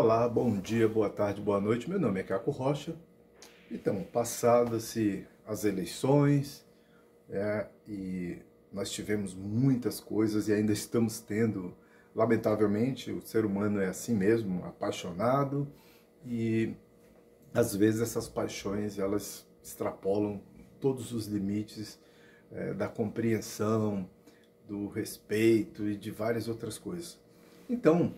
Olá, bom dia, boa tarde, boa noite. Meu nome é Caco Rocha. Então, passadas-se as eleições, e nós tivemos muitas coisas e ainda estamos tendo, lamentavelmente, o ser humano é assim mesmo, apaixonado, e às vezes essas paixões elas extrapolam todos os limites da compreensão, do respeito e de várias outras coisas. Então,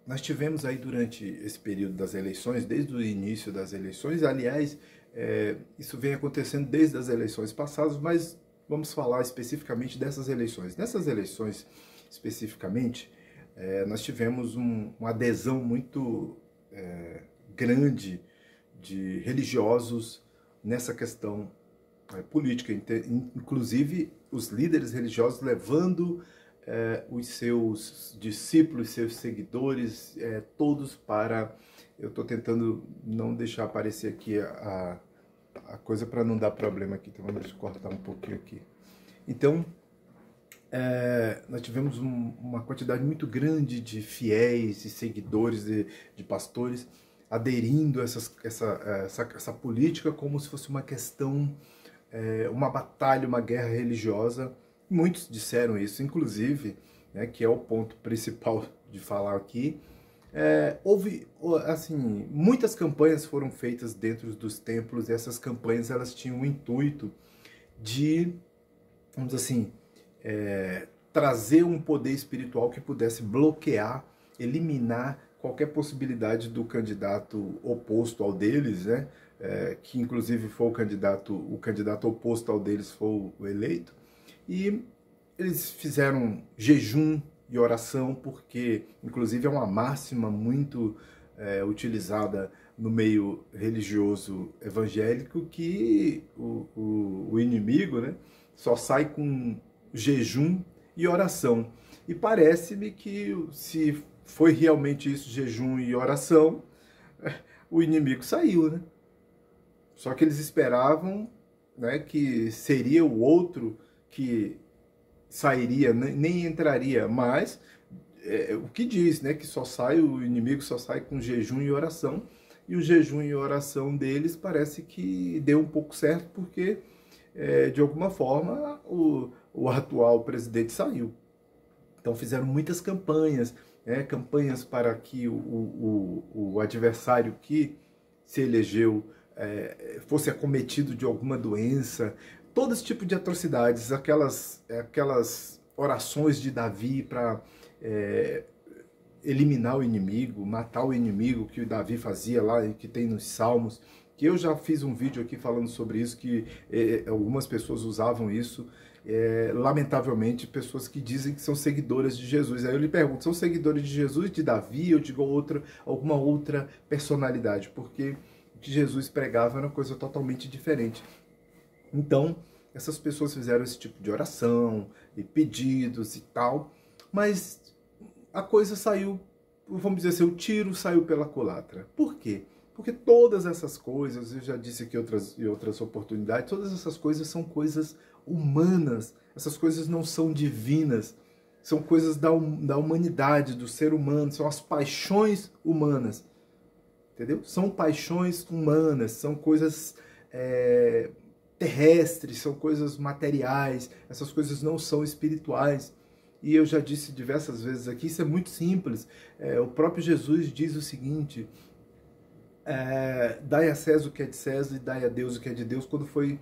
nós tivemos aí durante esse período das eleições, desde o início das eleições, aliás, isso vem acontecendo desde as eleições passadas, mas vamos falar especificamente dessas eleições. Nessas eleições, especificamente, nós tivemos uma adesão muito grande de religiosos nessa questão política, inclusive os líderes religiosos levando os seus discípulos, seus seguidores, todos para... Eu estou tentando não deixar aparecer aqui a coisa para não dar problema aqui, então vamos cortar um pouquinho aqui. Então, nós tivemos uma quantidade muito grande de fiéis e seguidores de pastores aderindo a essa política como se fosse uma questão, uma batalha, uma guerra religiosa. Muitos disseram isso, inclusive, né, que é o ponto principal de falar aqui. Houve, assim, muitas campanhas foram feitas dentro dos templos, e essas campanhas elas tinham o intuito de, vamos dizer assim, trazer um poder espiritual que pudesse bloquear, eliminar qualquer possibilidade do candidato oposto ao deles, né, que inclusive foi o candidato oposto ao deles foi o eleito. E eles fizeram jejum e oração, porque inclusive é uma máxima muito utilizada no meio religioso evangélico, que o inimigo, né, só sai com jejum e oração. E parece-me que se foi realmente isso, jejum e oração, o inimigo saiu, né? Só que eles esperavam, né, que seria o outro que sairia, nem entraria, mas o que diz, né, que o inimigo só sai com jejum e oração, e o jejum e oração deles parece que deu um pouco certo, porque de alguma forma o atual presidente saiu. Então fizeram muitas campanhas, campanhas para que o adversário que se elegeu fosse acometido de alguma doença, todo esse tipo de atrocidades, aquelas orações de Davi para eliminar o inimigo, matar o inimigo, que o Davi fazia lá, que tem nos Salmos, que eu já fiz um vídeo aqui falando sobre isso, que algumas pessoas usavam isso, lamentavelmente, pessoas que dizem que são seguidoras de Jesus. Aí eu lhe pergunto, são seguidores de Jesus, de Davi, ou de alguma outra personalidade? Porque o que Jesus pregava era uma coisa totalmente diferente. Então, essas pessoas fizeram esse tipo de oração, e pedidos e tal, mas a coisa saiu, vamos dizer assim, o tiro saiu pela culatra. Por quê? Porque todas essas coisas, eu já disse aqui em outras oportunidades, todas essas coisas são coisas humanas, essas coisas não são divinas, são coisas da humanidade, do ser humano, são as paixões humanas, entendeu? São paixões humanas, são coisas terrestres, são coisas materiais, essas coisas não são espirituais. E eu já disse diversas vezes aqui, isso é muito simples. O próprio Jesus diz o seguinte: dai a César o que é de César e dai a Deus o que é de Deus, quando foi,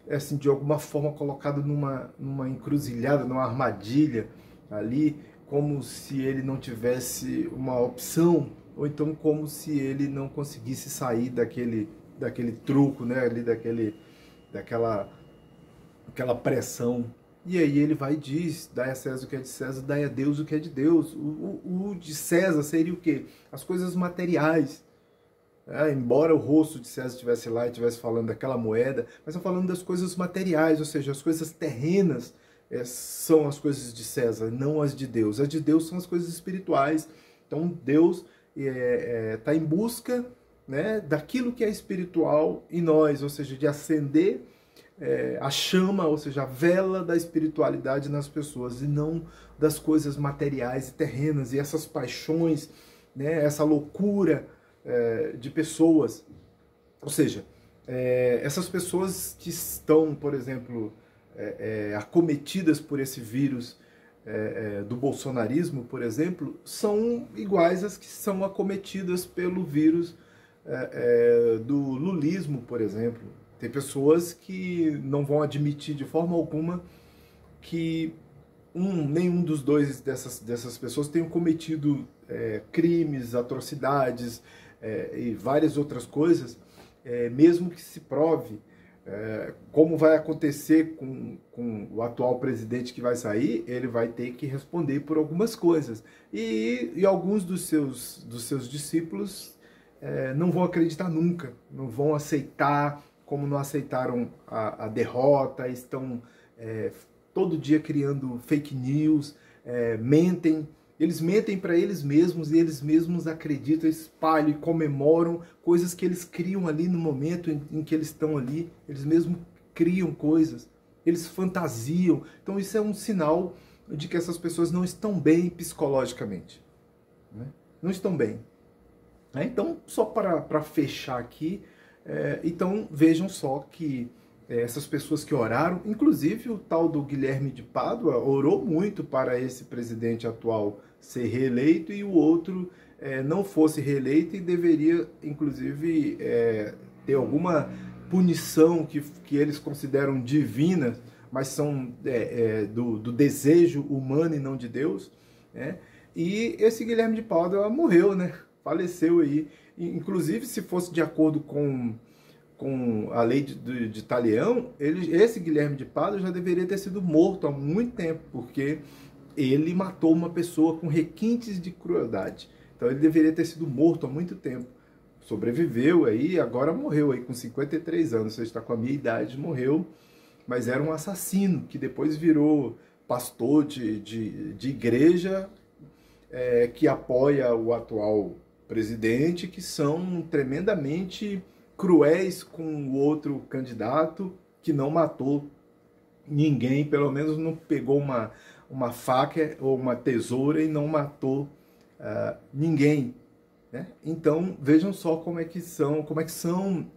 assim, de alguma forma colocado numa encruzilhada, numa armadilha ali, como se ele não tivesse uma opção, ou então como se ele não conseguisse sair daquele truco, né, ali daquela pressão. E aí ele vai e diz: dai a César o que é de César, dai a Deus o que é de Deus. O de César seria o quê? As coisas materiais. Embora o rosto de César estivesse lá e estivesse falando daquela moeda, mas está falando das coisas materiais, ou seja, as coisas terrenas são as coisas de César, não as de Deus. As de Deus são as coisas espirituais. Então Deus está em busca, né, daquilo que é espiritual em nós, ou seja, de acender a chama, ou seja, a vela da espiritualidade nas pessoas, e não das coisas materiais e terrenas, e essas paixões né, essa loucura de pessoas. Ou seja, essas pessoas que estão, por exemplo, acometidas por esse vírus do bolsonarismo, por exemplo, são iguais às que são acometidas pelo vírus do lulismo, por exemplo. Tem pessoas que não vão admitir de forma alguma que nenhum dos dois dessas pessoas tenham cometido crimes, atrocidades e várias outras coisas, mesmo que se prove, como vai acontecer com o atual presidente que vai sair, ele vai ter que responder por algumas coisas. E alguns dos seus discípulos não vão acreditar nunca, não vão aceitar, como não aceitaram a derrota, estão todo dia criando fake news, mentem. Eles mentem para eles mesmos e eles mesmos acreditam, espalham e comemoram coisas que eles criam ali no momento em que eles estão ali. Eles mesmos criam coisas, eles fantasiam. Então isso é um sinal de que essas pessoas não estão bem psicologicamente, né? Não estão bem. Então, só para fechar aqui, então vejam só que essas pessoas que oraram, inclusive o tal do Guilherme de Pádua orou muito para esse presidente atual ser reeleito e o outro não fosse reeleito e deveria, inclusive, ter alguma punição que eles consideram divina, mas são do desejo humano e não de Deus, né? E esse Guilherme de Pádua morreu, né? Faleceu aí. Inclusive, se fosse de acordo com a lei de Talião, esse Guilherme de Pádua já deveria ter sido morto há muito tempo, porque ele matou uma pessoa com requintes de crueldade. Então ele deveria ter sido morto há muito tempo. Sobreviveu aí, agora morreu aí com 53 anos, você está com a minha idade, morreu, mas era um assassino que depois virou pastor de igreja que apoia o atual presidente, que são tremendamente cruéis com o outro candidato, que não matou ninguém, pelo menos não pegou uma faca ou uma tesoura e não matou ninguém, né? Então vejam só como é que são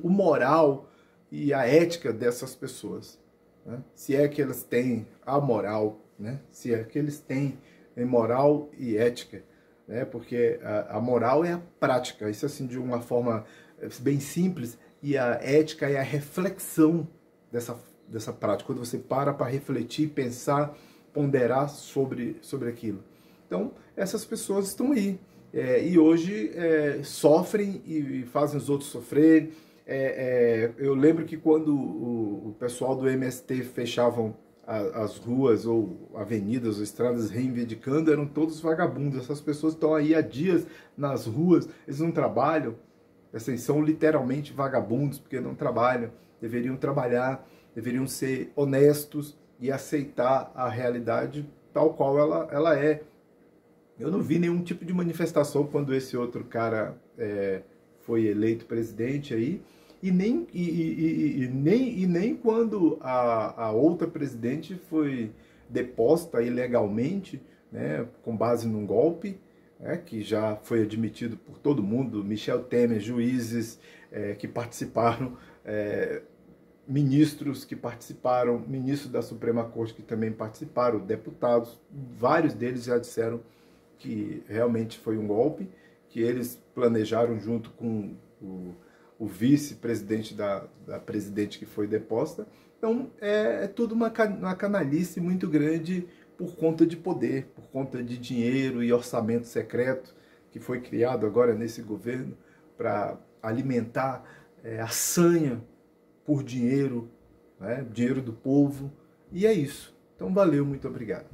o moral e a ética dessas pessoas, né? Se é que elas têm a moral, né? Se é que eles têm moral e ética, né? Porque a moral é a prática, isso assim de uma forma bem simples, e a ética é a reflexão dessa prática, quando você para refletir, pensar, ponderar sobre aquilo. Então, essas pessoas estão aí, e hoje sofrem e fazem os outros sofrerem. Eu lembro que quando o pessoal do MST fechavam as ruas ou avenidas ou estradas reivindicando, eram todos vagabundos. Essas pessoas estão aí há dias nas ruas, eles não trabalham, assim, são literalmente vagabundos porque não trabalham, deveriam trabalhar, deveriam ser honestos e aceitar a realidade tal qual ela é. Eu não vi nenhum tipo de manifestação quando esse outro cara foi eleito presidente aí, e nem quando a outra presidente foi deposta ilegalmente, né, com base num golpe, que já foi admitido por todo mundo, Michel Temer, juízes que participaram, ministros que participaram, ministros da Suprema Corte que também participaram, deputados, vários deles já disseram que realmente foi um golpe, que eles planejaram junto com o vice-presidente da presidente que foi deposta. Então é tudo uma canalice muito grande por conta de poder, por conta de dinheiro e orçamento secreto que foi criado agora nesse governo para alimentar a sanha por dinheiro, né, dinheiro do povo. E é isso. Então valeu, muito obrigado.